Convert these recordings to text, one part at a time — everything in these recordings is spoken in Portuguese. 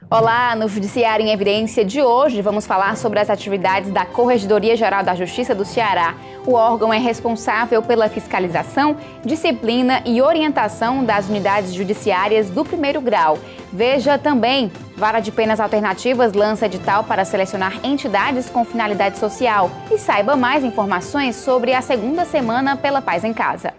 Olá, no Judiciário em Evidência de hoje vamos falar sobre as atividades da Corregedoria Geral da Justiça do Ceará. O órgão é responsável pela fiscalização, disciplina e orientação das unidades judiciárias do primeiro grau. Veja também, Vara de Penas Alternativas lança edital para selecionar entidades com finalidade social. E saiba mais informações sobre a segunda semana pela Paz em Casa.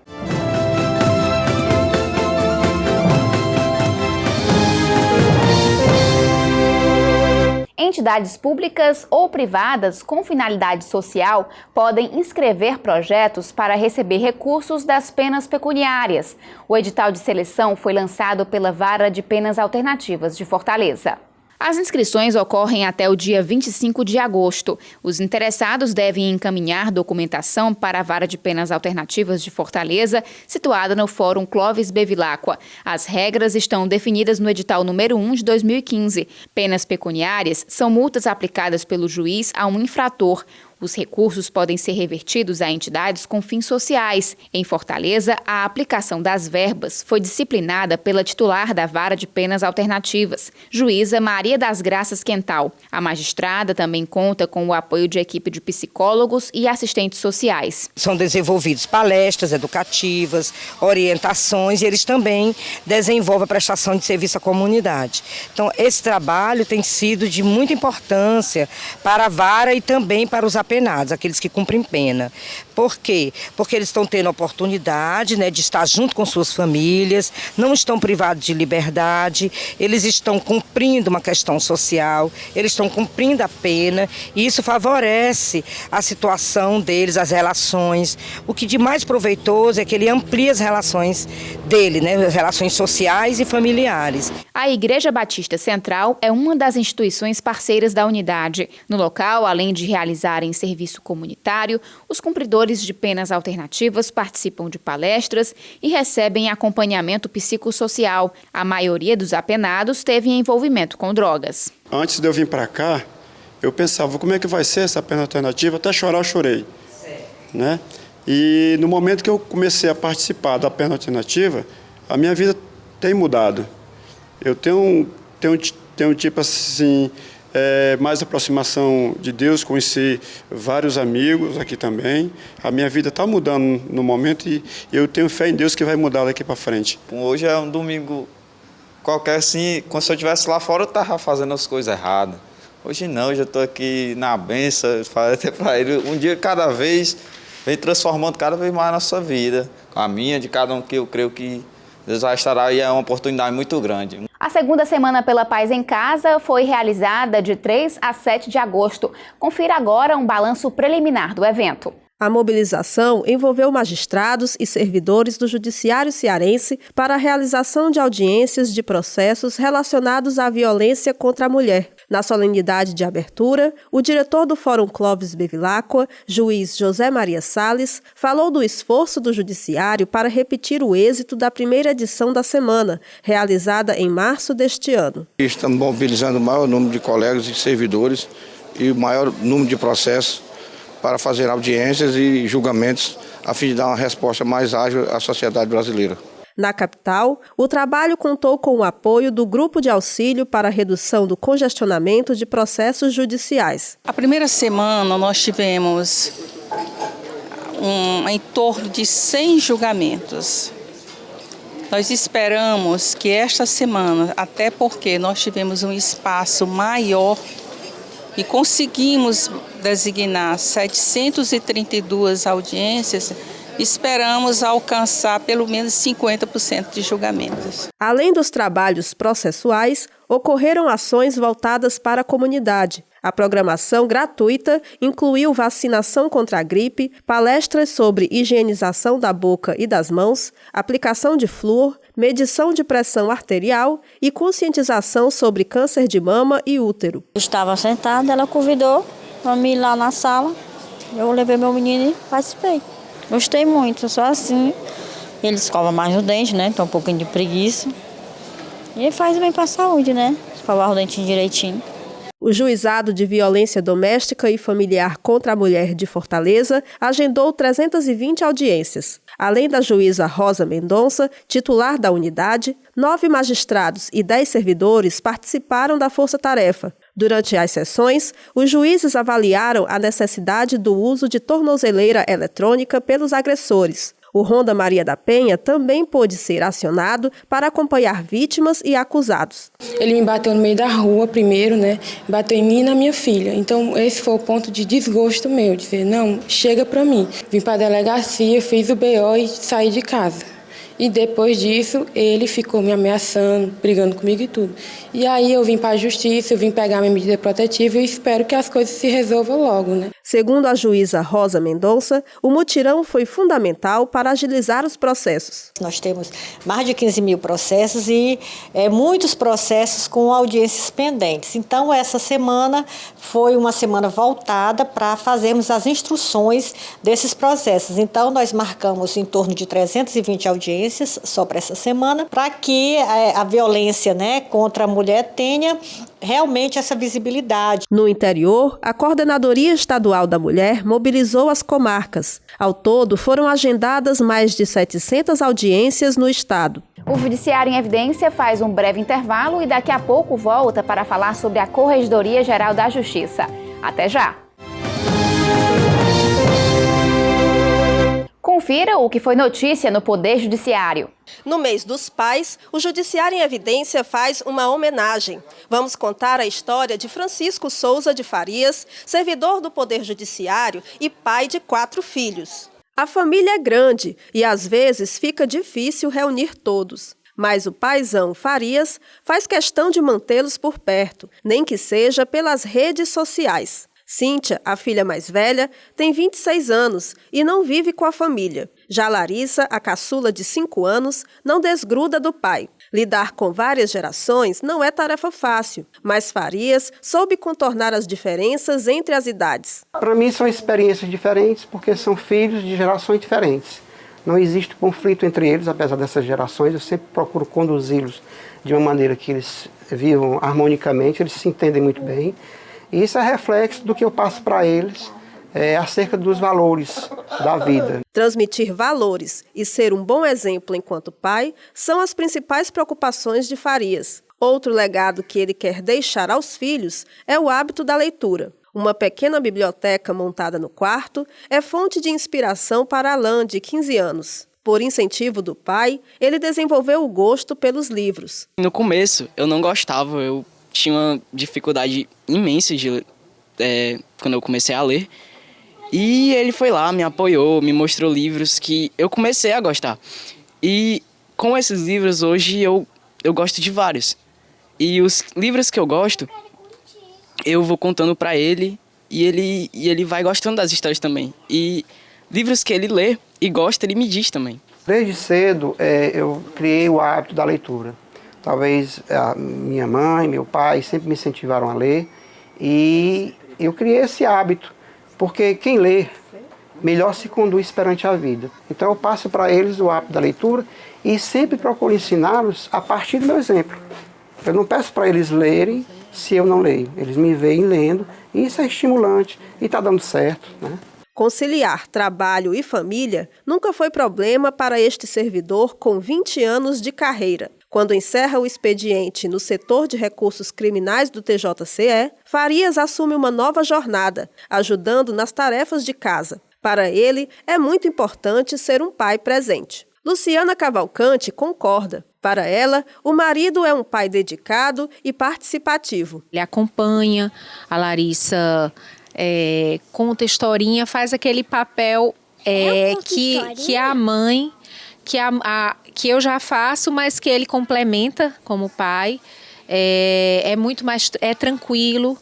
Entidades públicas ou privadas com finalidade social podem inscrever projetos para receber recursos das penas pecuniárias. O edital de seleção foi lançado pela Vara de Penas Alternativas de Fortaleza. As inscrições ocorrem até o dia 25 de agosto. Os interessados devem encaminhar documentação para a Vara de Penas Alternativas de Fortaleza, situada no Fórum Clóvis Bevilacqua. As regras estão definidas no edital número 1 de 2015. Penas pecuniárias são multas aplicadas pelo juiz a um infrator. Os recursos podem ser revertidos a entidades com fins sociais. Em Fortaleza, a aplicação das verbas foi disciplinada pela titular da Vara de Penas Alternativas, juíza Maria das Graças Quental. A magistrada também conta com o apoio de equipe de psicólogos e assistentes sociais. São desenvolvidas palestras educativas, orientações e eles também desenvolvem a prestação de serviço à comunidade. Então, esse trabalho tem sido de muita importância para a vara e também para os apenados, aqueles que cumprem pena. Por quê? Porque eles estão tendo a oportunidade, de estar junto com suas famílias, não estão privados de liberdade, eles estão cumprindo uma questão social, eles estão cumprindo a pena e isso favorece a situação deles, as relações. O que de mais proveitoso é que ele amplia as relações dele, as relações sociais e familiares. A Igreja Batista Central é uma das instituições parceiras da unidade. No local, além de realizarem serviço comunitário, os cumpridores de penas alternativas participam de palestras e recebem acompanhamento psicossocial. A maioria dos apenados teve envolvimento com drogas. Antes de eu vir para cá, eu pensava, como é que vai ser essa pena alternativa? Até chorar eu chorei. E no momento que eu comecei a participar da pena alternativa, a minha vida tem mudado. Eu tenho tipo assim, mais aproximação de Deus, conheci vários amigos aqui também. A minha vida está mudando no momento e eu tenho fé em Deus que vai mudar daqui para frente. Hoje é um domingo qualquer assim, como se eu estivesse lá fora eu estava fazendo as coisas erradas. Hoje não, hoje eu estou aqui na bênção, até para ele, um dia cada vez, vem transformando cada vez mais a nossa vida. A minha, de cada um, que eu creio que Deus vai estar aí, é uma oportunidade muito grande. A segunda semana pela Paz em Casa foi realizada de 3 a 7 de agosto. Confira agora um balanço preliminar do evento. A mobilização envolveu magistrados e servidores do Judiciário Cearense para a realização de audiências de processos relacionados à violência contra a mulher. Na solenidade de abertura, o diretor do Fórum Clóvis Bevilacqua, juiz José Maria Salles, falou do esforço do Judiciário para repetir o êxito da primeira edição da semana, realizada em março deste ano. Estamos mobilizando o maior número de colegas e servidores e o maior número de processos para fazer audiências e julgamentos a fim de dar uma resposta mais ágil à sociedade brasileira. Na capital, o trabalho contou com o apoio do Grupo de Auxílio para a Redução do Congestionamento de Processos Judiciais. A primeira semana nós tivemos em torno de 100 julgamentos. Nós esperamos que esta semana, até porque nós tivemos um espaço maior e conseguimos designar 732 audiências, esperamos alcançar pelo menos 50% de julgamentos. Além dos trabalhos processuais, ocorreram ações voltadas para a comunidade. A programação gratuita incluiu vacinação contra a gripe, palestras sobre higienização da boca e das mãos, aplicação de flúor, medição de pressão arterial e conscientização sobre câncer de mama e útero. Eu estava sentada, ela convidou para mim ir lá na sala. Eu levei meu menino e participei. Gostei muito, só assim. Ele escova mais o dente, tem um pouquinho de preguiça. E faz bem para a saúde, escovar o dente direitinho. O O Juizado de Violência Doméstica e Familiar contra a Mulher de Fortaleza agendou 320 audiências. Além da juíza Rosa Mendonça, titular da unidade, 9 magistrados e 10 servidores participaram da força-tarefa. Durante as sessões, os juízes avaliaram a necessidade do uso de tornozeleira eletrônica pelos agressores. O Ronda Maria da Penha também pôde ser acionado para acompanhar vítimas e acusados. Ele me bateu no meio da rua primeiro, bateu em mim e na minha filha. Então esse foi o ponto de desgosto meu, dizer, não, chega pra mim. Vim pra delegacia, fiz o BO e saí de casa. E depois disso, ele ficou me ameaçando, brigando comigo e tudo. E aí eu vim para a justiça, eu vim pegar minha medida protetiva e espero que as coisas se resolvam logo, Segundo a juíza Rosa Mendonça, o mutirão foi fundamental para agilizar os processos. Nós temos mais de 15 mil processos e muitos processos com audiências pendentes. Então, essa semana foi uma semana voltada para fazermos as instruções desses processos. Então, nós marcamos em torno de 320 audiências só para essa semana, para que a violência contra a mulher tenha realmente essa visibilidade. No interior, a Coordenadoria Estadual da Mulher mobilizou as comarcas. Ao todo, foram agendadas mais de 700 audiências no estado. O Judiciário em Evidência faz um breve intervalo e daqui a pouco volta para falar sobre a Corregedoria Geral da Justiça. Até já! Confira o que foi notícia no Poder Judiciário. No mês dos pais, o Judiciário em Evidência faz uma homenagem. Vamos contar a história de Francisco Souza de Farias, servidor do Poder Judiciário e pai de 4 filhos. A família é grande e às vezes fica difícil reunir todos. Mas o paizão Farias faz questão de mantê-los por perto, nem que seja pelas redes sociais. Cíntia, a filha mais velha, tem 26 anos e não vive com a família. Já Larissa, a caçula de 5 anos, não desgruda do pai. Lidar com várias gerações não é tarefa fácil, mas Farias soube contornar as diferenças entre as idades. Para mim são experiências diferentes porque são filhos de gerações diferentes. Não existe conflito entre eles, apesar dessas gerações. Eu sempre procuro conduzi-los de uma maneira que eles vivam harmonicamente, eles se entendem muito bem. E isso é reflexo do que eu passo para eles acerca dos valores da vida. Transmitir valores e ser um bom exemplo enquanto pai são as principais preocupações de Farias. Outro legado que ele quer deixar aos filhos é o hábito da leitura. Uma pequena biblioteca montada no quarto é fonte de inspiração para Alain, de 15 anos. Por incentivo do pai, ele desenvolveu o gosto pelos livros. No começo, eu não gostava, eu tinha uma dificuldade imensa quando eu comecei a ler. E ele foi lá, me apoiou, me mostrou livros que eu comecei a gostar. E com esses livros, hoje, eu gosto de vários. E os livros que eu gosto, eu vou contando para ele e ele vai gostando das histórias também. E livros que ele lê e gosta, ele me diz também. Desde cedo, eu criei o hábito da leitura. Talvez a minha mãe, meu pai sempre me incentivaram a ler e eu criei esse hábito, porque quem lê melhor se conduz perante a vida. Então eu passo para eles o hábito da leitura e sempre procuro ensiná-los a partir do meu exemplo. Eu não peço para eles lerem se eu não leio, eles me veem lendo e isso é estimulante e está dando certo, Conciliar trabalho e família nunca foi problema para este servidor com 20 anos de carreira. Quando encerra o expediente no setor de recursos criminais do TJCE, Farias assume uma nova jornada, ajudando nas tarefas de casa. Para ele, é muito importante ser um pai presente. Luciana Cavalcante concorda. Para ela, o marido é um pai dedicado e participativo. Ele acompanha a Larissa, conta historinha, faz aquele papel que a mãe, que eu já faço, mas que ele complementa como pai. É muito mais tranquilo,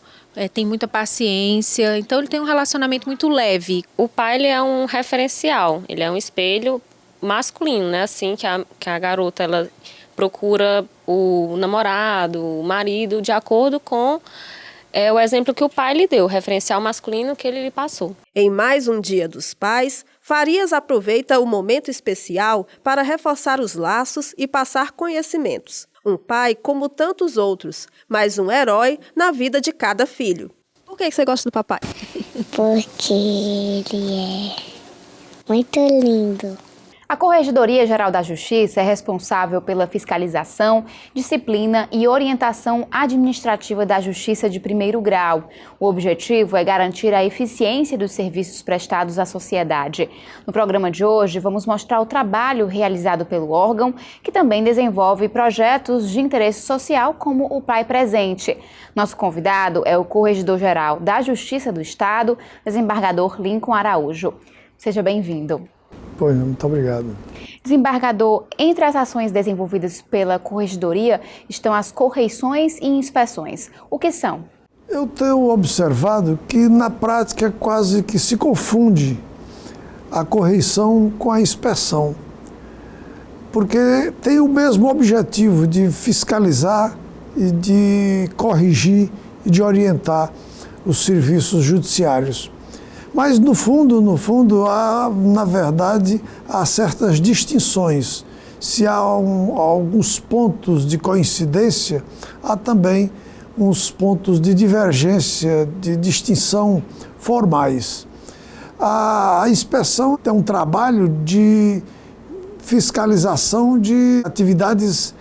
tem muita paciência, então ele tem um relacionamento muito leve. O pai, ele é um referencial, ele é um espelho masculino, né? Assim que a garota ela procura o namorado, o marido, de acordo com o exemplo que o pai lhe deu, o referencial masculino que ele lhe passou. Em mais um Dia dos Pais, Farias aproveita o momento especial para reforçar os laços e passar conhecimentos. Um pai como tantos outros, mas um herói na vida de cada filho. Por que você gosta do papai? Porque ele é muito lindo. A Corregedoria Geral da Justiça é responsável pela fiscalização, disciplina e orientação administrativa da Justiça de primeiro grau. O objetivo é garantir a eficiência dos serviços prestados à sociedade. No programa de hoje, vamos mostrar o trabalho realizado pelo órgão, que também desenvolve projetos de interesse social, como o Pai Presente. Nosso convidado é o Corregedor-Geral da Justiça do Estado, desembargador Lincoln Araújo. Seja bem-vindo. Pois não, muito obrigado. Desembargador, entre as ações desenvolvidas pela Corregedoria estão as correições e inspeções. O que são? Eu tenho observado que na prática quase que se confunde a correição com a inspeção, porque tem o mesmo objetivo de fiscalizar e de corrigir e de orientar os serviços judiciários. Mas, no fundo, na verdade, há certas distinções. Se há alguns pontos de coincidência, há também uns pontos de divergência, de distinção formais. A inspeção é um trabalho de fiscalização de atividades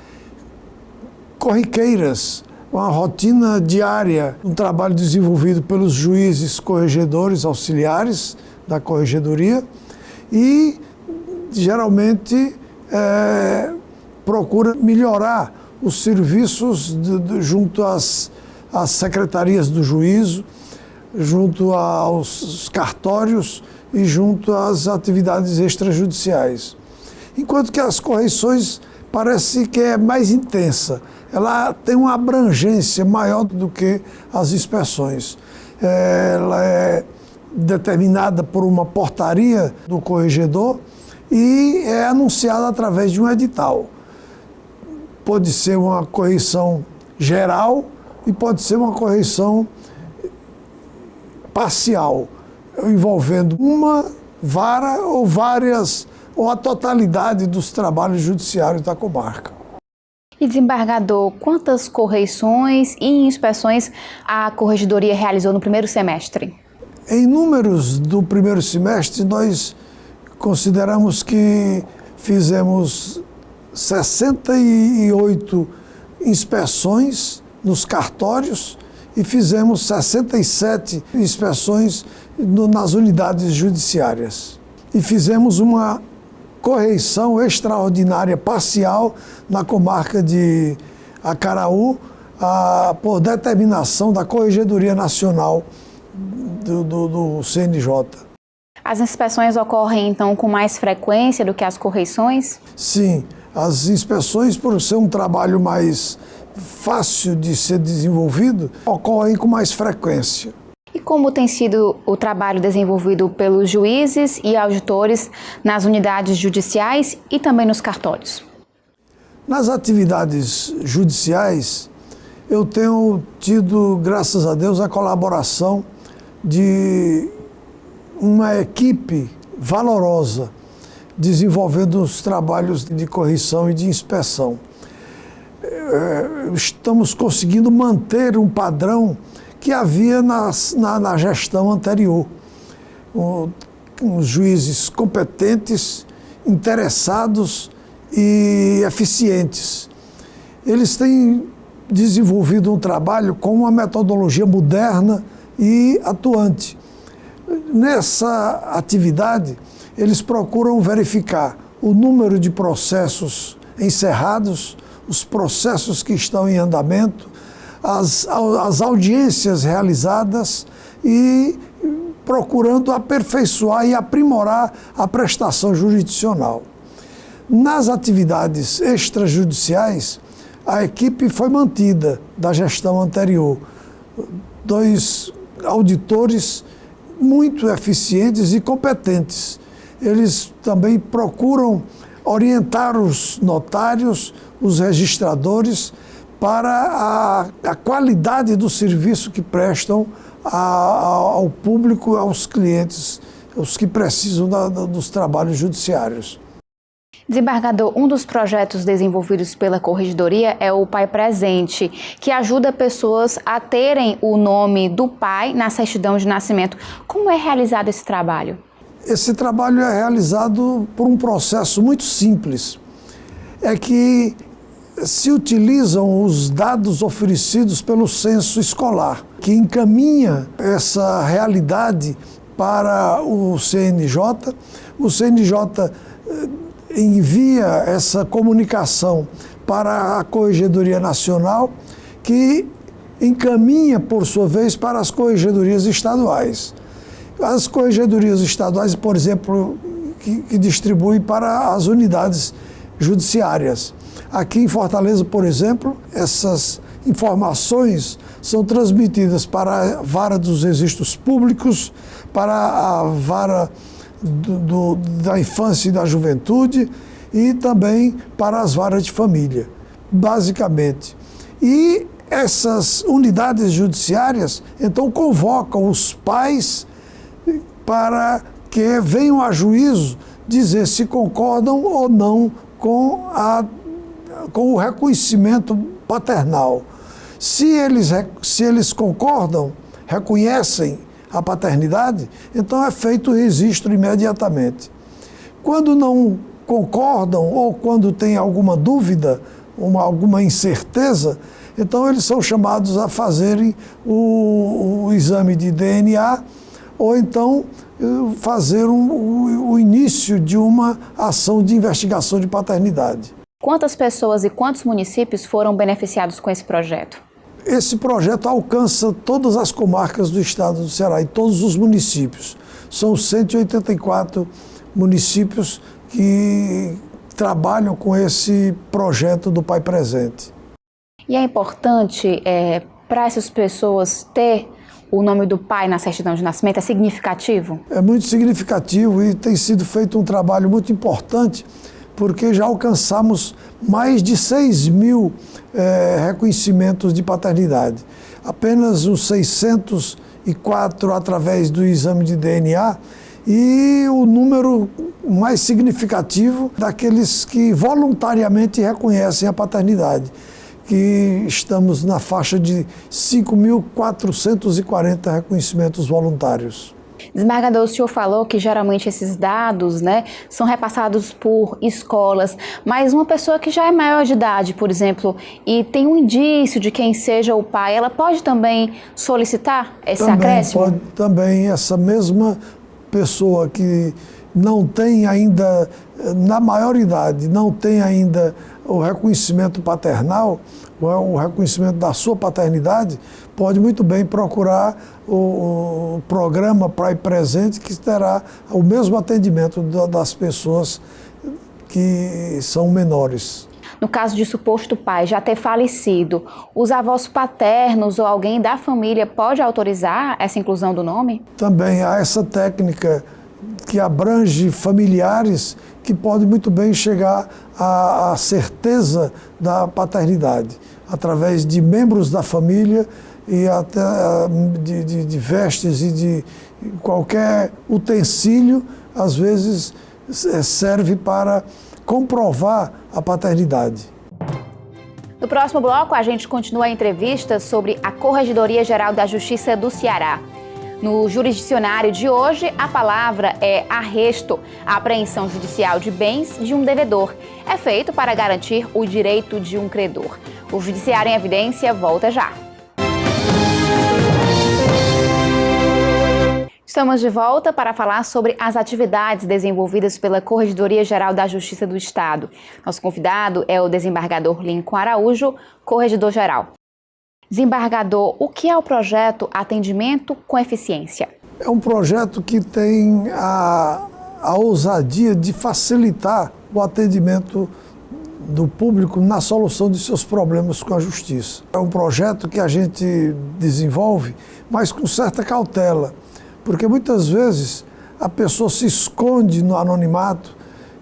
corriqueiras, uma rotina diária, um trabalho desenvolvido pelos juízes corregedores auxiliares da Corregedoria e, geralmente, procura melhorar os serviços junto às secretarias do juízo, junto aos cartórios e junto às atividades extrajudiciais. Enquanto que as correições parece que é mais intensa. Ela tem uma abrangência maior do que as inspeções. Ela é determinada por uma portaria do corregedor e é anunciada através de um edital. Pode ser uma correição geral e pode ser uma correição parcial, envolvendo uma vara ou várias, ou a totalidade dos trabalhos judiciários da comarca. E, desembargador, quantas correições e inspeções a Corregedoria realizou no primeiro semestre? Em números do primeiro semestre, nós consideramos que fizemos 68 inspeções nos cartórios e fizemos 67 inspeções nas unidades judiciárias. E fizemos uma correição extraordinária parcial na comarca de Acaraú, por determinação da Corregedoria Nacional do CNJ. As inspeções ocorrem, então, com mais frequência do que as correições? Sim, as inspeções, por ser um trabalho mais fácil de ser desenvolvido, ocorrem com mais frequência. E como tem sido o trabalho desenvolvido pelos juízes e auditores nas unidades judiciais e também nos cartórios? Nas atividades judiciais, eu tenho tido, graças a Deus, a colaboração de uma equipe valorosa desenvolvendo os trabalhos de correção e de inspeção. Estamos conseguindo manter um padrão que havia na gestão anterior. Os juízes competentes, interessados e eficientes. Eles têm desenvolvido um trabalho com uma metodologia moderna e atuante. Nessa atividade, eles procuram verificar o número de processos encerrados, os processos que estão em andamento, as audiências realizadas e procurando aperfeiçoar e aprimorar a prestação jurisdicional. Nas atividades extrajudiciais, a equipe foi mantida da gestão anterior. 2 auditores muito eficientes e competentes. Eles também procuram orientar os notários, os registradores, para a qualidade do serviço que prestam ao público, aos clientes, os que precisam dos trabalhos judiciários. Desembargador, um dos projetos desenvolvidos pela Corregedoria é o Pai Presente, que ajuda pessoas a terem o nome do pai na certidão de nascimento. Como é realizado esse trabalho? Esse trabalho é realizado por um processo muito simples. É que se utilizam os dados oferecidos pelo censo escolar, que encaminha essa realidade para o CNJ. O CNJ envia essa comunicação para a Corregedoria Nacional, que encaminha, por sua vez, para as corregedorias estaduais. As corregedorias estaduais, por exemplo, que distribuem para as unidades judiciárias. Aqui em Fortaleza, por exemplo, essas informações são transmitidas para a vara dos registros públicos, para a vara da infância e da juventude e também para as varas de família, basicamente. E essas unidades judiciárias, então, convocam os pais para que venham a juízo dizer se concordam ou não com o reconhecimento paternal. Se eles concordam, reconhecem a paternidade, então é feito o registro imediatamente. Quando não concordam ou quando tem alguma dúvida, alguma incerteza, então eles são chamados a fazerem o exame de DNA ou então fazer o início de uma ação de investigação de paternidade. Quantas pessoas e quantos municípios foram beneficiados com esse projeto? Esse projeto alcança todas as comarcas do estado do Ceará e todos os municípios. São 184 municípios que trabalham com esse projeto do Pai Presente. E é importante para essas pessoas ter o nome do pai na certidão de nascimento? É significativo? É muito significativo e tem sido feito um trabalho muito importante, porque já alcançamos mais de 6.000 reconhecimentos de paternidade. Apenas uns 604 através do exame de DNA e o número mais significativo daqueles que voluntariamente reconhecem a paternidade, que estamos na faixa de 5.440 reconhecimentos voluntários. Desembargador, o senhor falou que geralmente esses dados, são repassados por escolas, mas uma pessoa que já é maior de idade, por exemplo, e tem um indício de quem seja o pai, ela pode também solicitar esse acréscimo? Também essa mesma pessoa que não tem ainda, na maioridade, não tem ainda o reconhecimento paternal, o reconhecimento da sua paternidade, pode muito bem procurar o programa Pai Presente, que terá o mesmo atendimento das pessoas que são menores. No caso de suposto pai já ter falecido, os avós paternos ou alguém da família pode autorizar essa inclusão do nome? Também há essa técnica que abrange familiares que pode muito bem chegar à certeza da paternidade, através de membros da família e até de vestes e de qualquer utensílio, às vezes serve para comprovar a paternidade. No próximo bloco, a gente continua a entrevista sobre a Corregedoria Geral da Justiça do Ceará. No jurisdicionário de hoje, a palavra é arresto, a apreensão judicial de bens de um devedor. É feito para garantir o direito de um credor. O Judiciário em Evidência volta já. Estamos de volta para falar sobre as atividades desenvolvidas pela Corregedoria Geral da Justiça do Estado. Nosso convidado é o desembargador Lincoln Araújo, corregedor-geral. Desembargador, o que é o projeto Atendimento com Eficiência? É um projeto que tem a ousadia de facilitar o atendimento do público na solução de seus problemas com a justiça. É um projeto que a gente desenvolve, mas com certa cautela, porque muitas vezes a pessoa se esconde no anonimato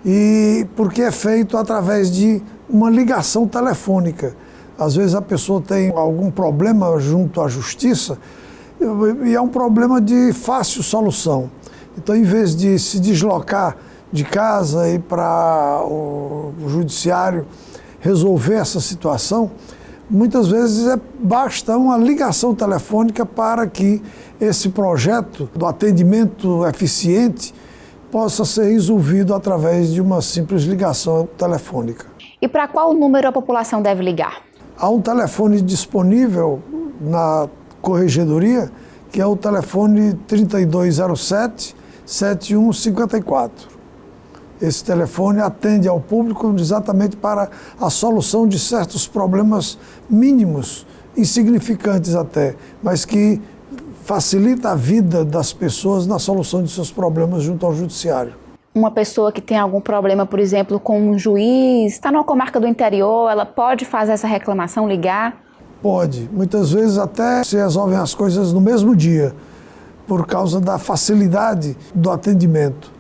e porque é feito através de uma ligação telefônica. Às vezes a pessoa tem algum problema junto à justiça e é um problema de fácil solução. Então, em vez de se deslocar de casa e para o judiciário resolver essa situação, muitas vezes basta uma ligação telefônica para que esse projeto do atendimento eficiente possa ser resolvido através de uma simples ligação telefônica. E para qual número a população deve ligar? Há um telefone disponível na Corregedoria, que é o telefone 3207-7154. Esse telefone atende ao público exatamente para a solução de certos problemas mínimos, insignificantes até, mas que facilita a vida das pessoas na solução de seus problemas junto ao judiciário. Uma pessoa que tem algum problema, por exemplo, com um juiz, está numa comarca do interior, ela pode fazer essa reclamação, ligar? Pode. Muitas vezes até se resolvem as coisas no mesmo dia, por causa da facilidade do atendimento.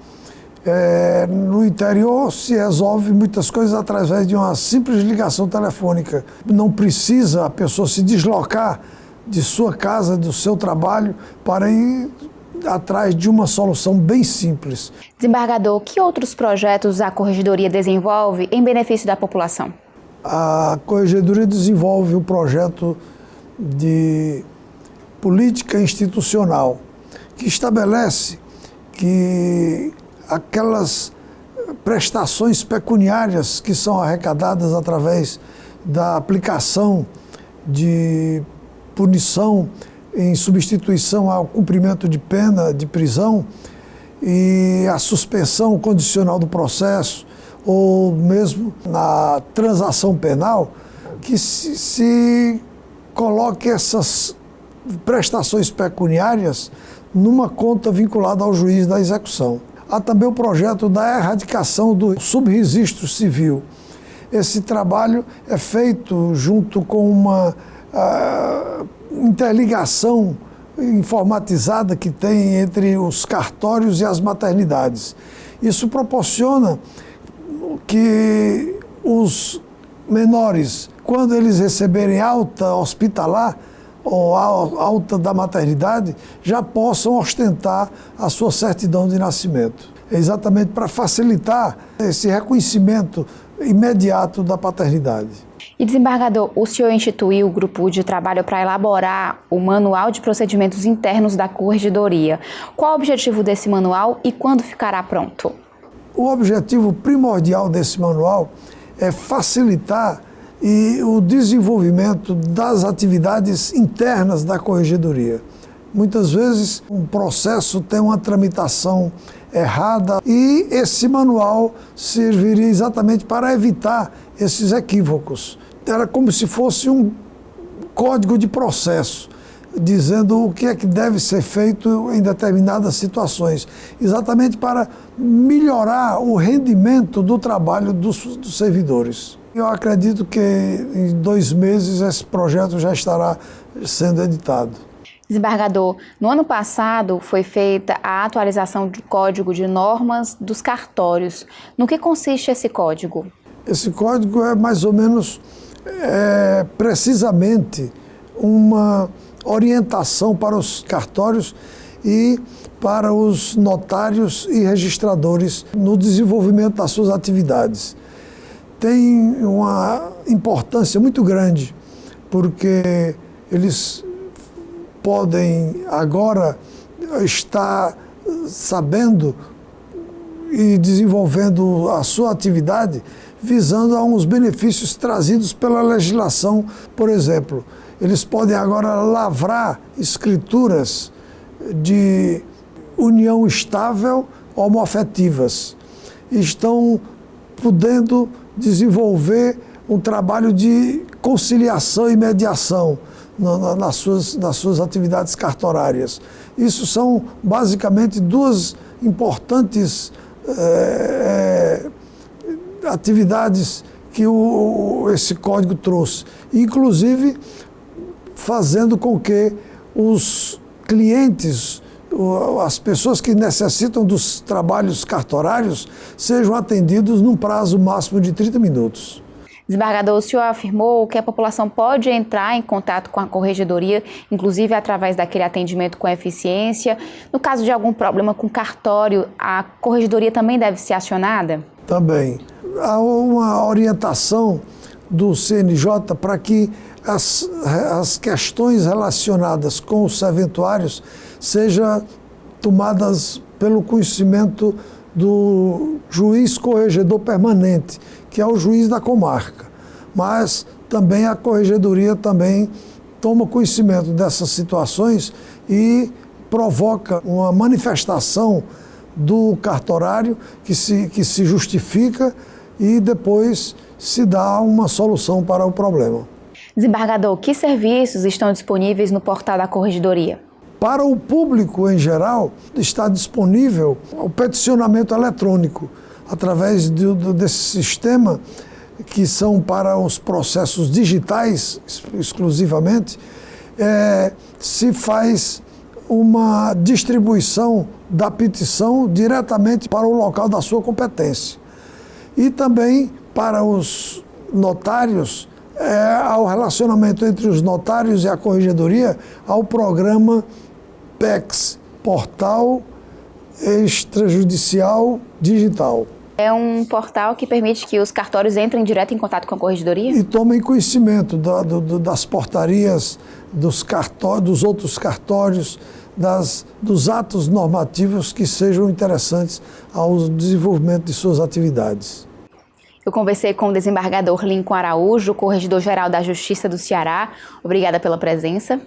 No interior se resolve muitas coisas através de uma simples ligação telefônica. Não precisa a pessoa se deslocar de sua casa, do seu trabalho, para ir atrás de uma solução bem simples. Desembargador, que outros projetos a Corregedoria desenvolve em benefício da população? A Corregedoria desenvolve um projeto de política institucional que estabelece que aquelas prestações pecuniárias que são arrecadadas através da aplicação de punição em substituição ao cumprimento de pena de prisão e a suspensão condicional do processo ou mesmo na transação penal, que se coloque essas prestações pecuniárias numa conta vinculada ao juiz da execução. Há também o projeto da erradicação do subregistro civil. Esse trabalho é feito junto com uma interligação informatizada que tem entre os cartórios e as maternidades. Isso proporciona que os menores, quando eles receberem alta hospitalar ou alta da maternidade, já possam ostentar a sua certidão de nascimento. É exatamente para facilitar esse reconhecimento imediato da paternidade. E, desembargador, o senhor instituiu o grupo de trabalho para elaborar o Manual de Procedimentos Internos da Corregedoria. Qual o objetivo desse manual e quando ficará pronto? O objetivo primordial desse manual é facilitar o desenvolvimento das atividades internas da Corregedoria. Muitas vezes um processo tem uma tramitação errada e esse manual serviria exatamente para evitar esses equívocos. Era como se fosse um código de processo, dizendo o que é que deve ser feito em determinadas situações, exatamente para melhorar o rendimento do trabalho dos servidores. Eu acredito que em 2 meses esse projeto já estará sendo editado. Desembargador, no ano passado foi feita a atualização do Código de Normas dos Cartórios. No que consiste esse código? Esse código é mais ou menos, precisamente, uma orientação para os cartórios e para os notários e registradores no desenvolvimento das suas atividades. Tem uma importância muito grande, porque eles podem agora estar sabendo e desenvolvendo a sua atividade visando a uns benefícios trazidos pela legislação. Por exemplo, eles podem agora lavrar escrituras de união estável homoafetivas. Estão podendo desenvolver um trabalho de conciliação e mediação nas suas atividades cartorárias. Isso são basicamente 2 importantes atividades que esse código trouxe, inclusive fazendo com que os clientes, as pessoas que necessitam dos trabalhos cartorários, sejam atendidos num prazo máximo de 30 minutos. Desembargador, o senhor afirmou que a população pode entrar em contato com a corregedoria, inclusive através daquele atendimento com eficiência. No caso de algum problema com cartório, a corregedoria também deve ser acionada? Também. Há uma orientação do CNJ para que as questões relacionadas com os serventuários sejam tomadas pelo conhecimento do juiz corregedor permanente, que é o juiz da comarca. Mas também a corregedoria também toma conhecimento dessas situações e provoca uma manifestação do cartorário que se justifica e depois se dá uma solução para o problema. Desembargador, que serviços estão disponíveis no portal da corregedoria? Para o público em geral, está disponível o peticionamento eletrônico, através desse sistema, que são para os processos digitais exclusivamente, se faz uma distribuição da petição diretamente para o local da sua competência. E também para os notários, ao relacionamento entre os notários e a corregedoria, ao programa PEX, Portal Extrajudicial Digital. É um portal que permite que os cartórios entrem direto em contato com a corregedoria? E tomem conhecimento das portarias, dos outros cartórios, dos atos normativos que sejam interessantes ao desenvolvimento de suas atividades. Eu conversei com o desembargador Lincoln Araújo, corregedor-geral da Justiça do Ceará. Obrigada pela presença.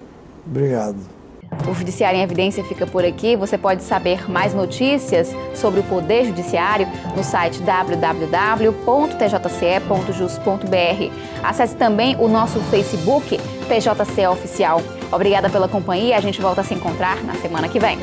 Obrigado. O Judiciário em Evidência fica por aqui. Você pode saber mais notícias sobre o Poder Judiciário no site www.tjce.jus.br. Acesse também o nosso Facebook, TJCE Oficial. Obrigada pela companhia. A gente volta a se encontrar na semana que vem.